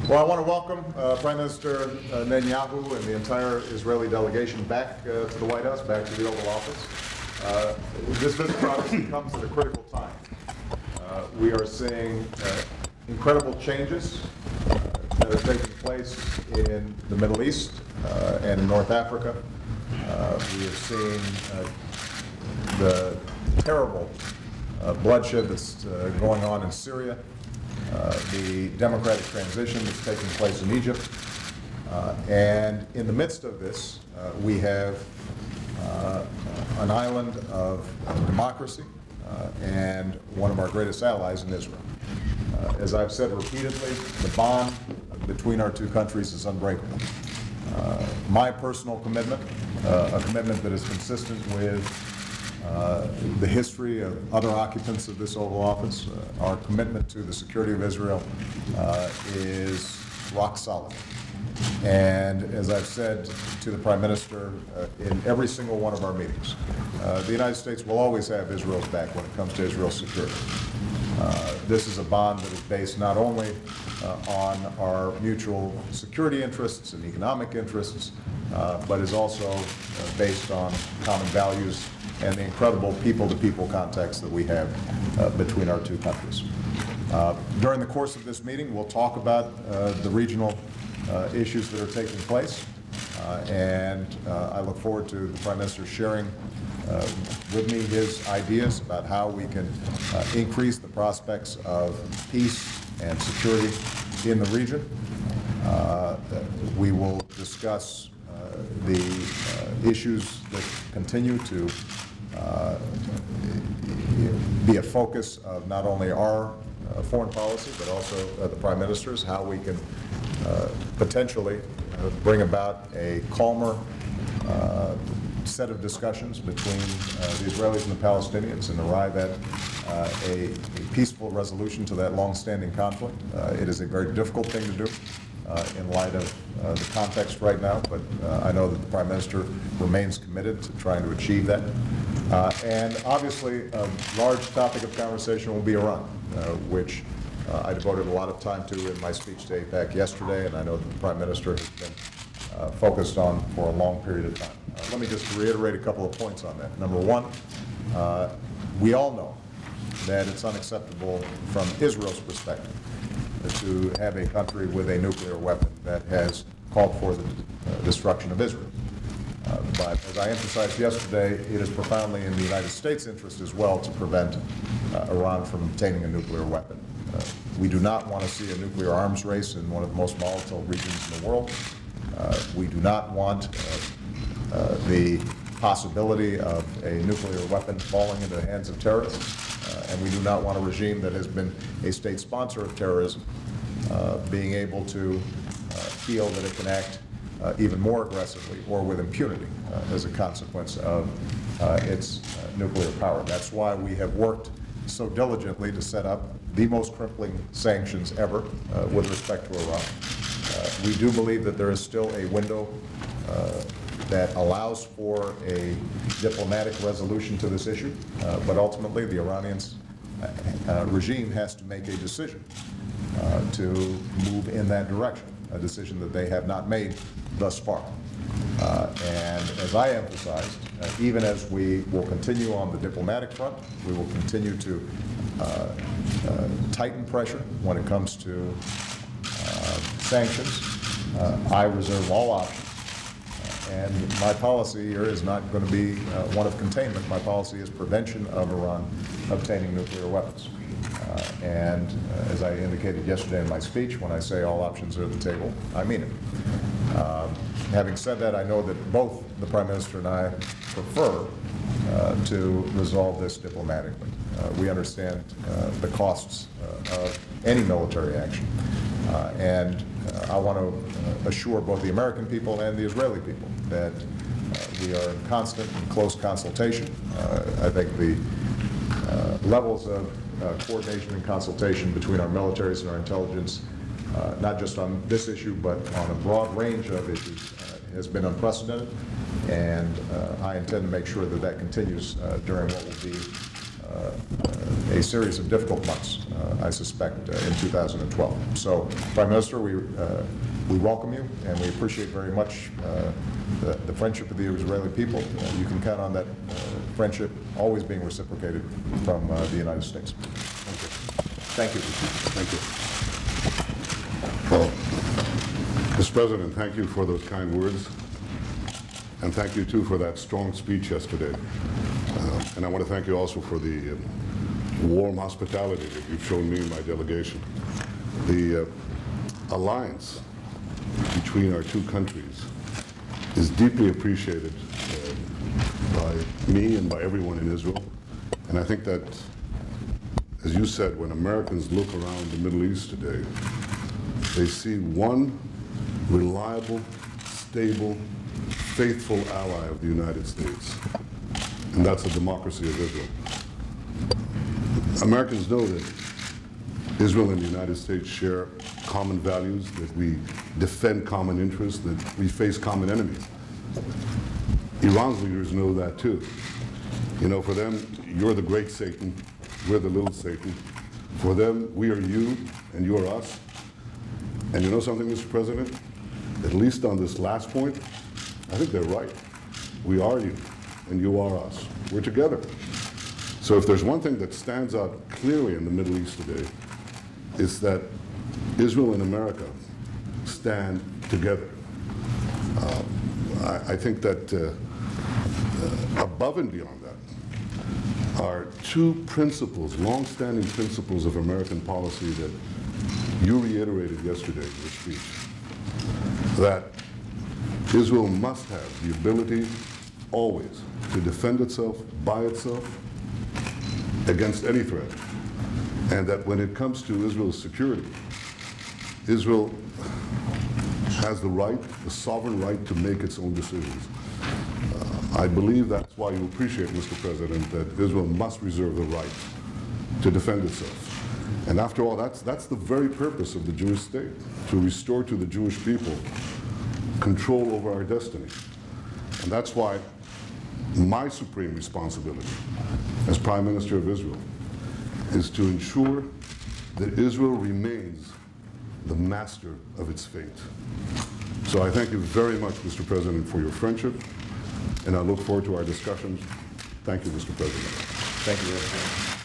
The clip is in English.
Well, I want to welcome Prime Minister Netanyahu and the entire Israeli delegation back to the White House, back to the Oval Office. This visit obviously comes at a critical time. We are seeing incredible changes that are taking place in the Middle East and in North Africa. We have seen the terrible bloodshed that's going on in Syria, the democratic transition that's taking place in Egypt, and in the midst of this, we have an island of democracy and one of our greatest allies in Israel. As I've said repeatedly, the bond between our two countries is unbreakable. My personal commitment, a commitment that is consistent with the history of other occupants of this Oval Office, our commitment to the security of Israel is rock solid. And as I've said to the Prime Minister in every single one of our meetings, the United States will always have Israel's back when it comes to Israel's security. This is a bond that is based not only on our mutual security interests and economic interests, but is also based on common values and the incredible people-to-people contacts that we have between our two countries. During the course of this meeting, we'll talk about the regional issues that are taking place, and I look forward to the Prime Minister sharing with me his ideas about how we can increase the prospects of peace and security in the region. We will discuss the issues that continue to be a focus of not only our foreign policy, but also the Prime Minister's, how we can potentially bring about a calmer set of discussions between the Israelis and the Palestinians and arrive at a peaceful resolution to that long-standing conflict. It is a very difficult thing to do in light of the context right now, but I know that the Prime Minister remains committed to trying to achieve that. And obviously, a large topic of conversation will be Iran, which I devoted a lot of time to in my speech to AIPAC yesterday, and I know that the Prime Minister has been focused on for a long period of time. Let me just reiterate a couple of points on that. Number one, we all know that it's unacceptable from Israel's perspective to have a country with a nuclear weapon that has called for the destruction of Israel. But as I emphasized yesterday, it is profoundly in the United States' interest as well to prevent Iran from obtaining a nuclear weapon. We do not want to see a nuclear arms race in one of the most volatile regions in the world. We do not want the possibility of a nuclear weapon falling into the hands of terrorists. And we do not want a regime that has been a state sponsor of terrorism being able to feel that it can act even more aggressively or with impunity as a consequence of its nuclear power. That's why we have worked so diligently to set up the most crippling sanctions ever with respect to Iran. We do believe that there is still a window that allows for a diplomatic resolution to this issue, but ultimately the Iranian regime has to make a decision to move in that direction, a decision that they have not made thus far. And as I emphasized, even as we will continue on the diplomatic front, we will continue to tighten pressure when it comes to sanctions. I reserve all options. And my policy here is not going to be one of containment. My policy is prevention of Iran obtaining nuclear weapons. And as I indicated yesterday in my speech, when I say all options are at the table, I mean it. Having said that, I know that both the Prime Minister and I prefer to resolve this diplomatically. We understand the costs of any military action. And I want to assure both the American people and the Israeli people that we are in constant and close consultation. I think the levels of coordination and consultation between our militaries and our intelligence, not just on this issue, but on a broad range of issues, has been unprecedented. And I intend to make sure that that continues during what will be a series of difficult months, I suspect, in 2012. So, Prime Minister, we welcome you, and we appreciate very much the friendship of the Israeli people. You can count on that friendship always being reciprocated from the United States. Thank you. Thank you. Well, Mr. President, thank you for those kind words. And thank you, too, for that strong speech yesterday. And I want to thank you also for the warm hospitality that you've shown me and my delegation. The alliance between our two countries is deeply appreciated by me and by everyone in Israel. And I think that, as you said, when Americans look around the Middle East today, they see one reliable, stable, faithful ally of the United States, and that's the democracy of Israel. Americans know that Israel and the United States share common values, that we defend common interests, that we face common enemies. Iran's leaders know that too. You know, for them, you're the great Satan, we're the little Satan. For them, we are you and you are us. And you know something, Mr. President? At least on this last point, I think they're right. We are you and you are us. We're together. So if there's one thing that stands out clearly in the Middle East today, it's that Israel and America stand together. I think that above and beyond that are two principles, long-standing principles of American policy that you reiterated yesterday in your speech, that Israel must have the ability always to defend itself by itself against any threat, and that when it comes to Israel's security, Israel has the right, the sovereign right to make its own decisions. I believe that's why you appreciate, Mr. President, that Israel must reserve the right to defend itself. And after all, that's the very purpose of the Jewish state, to restore to the Jewish people control over our destiny. And that's why my supreme responsibility as Prime Minister of Israel is to ensure that Israel remains the master of its fate. So I thank you very much, Mr. President, for your friendship, and I look forward to our discussions. Thank you, Mr. President. Thank you.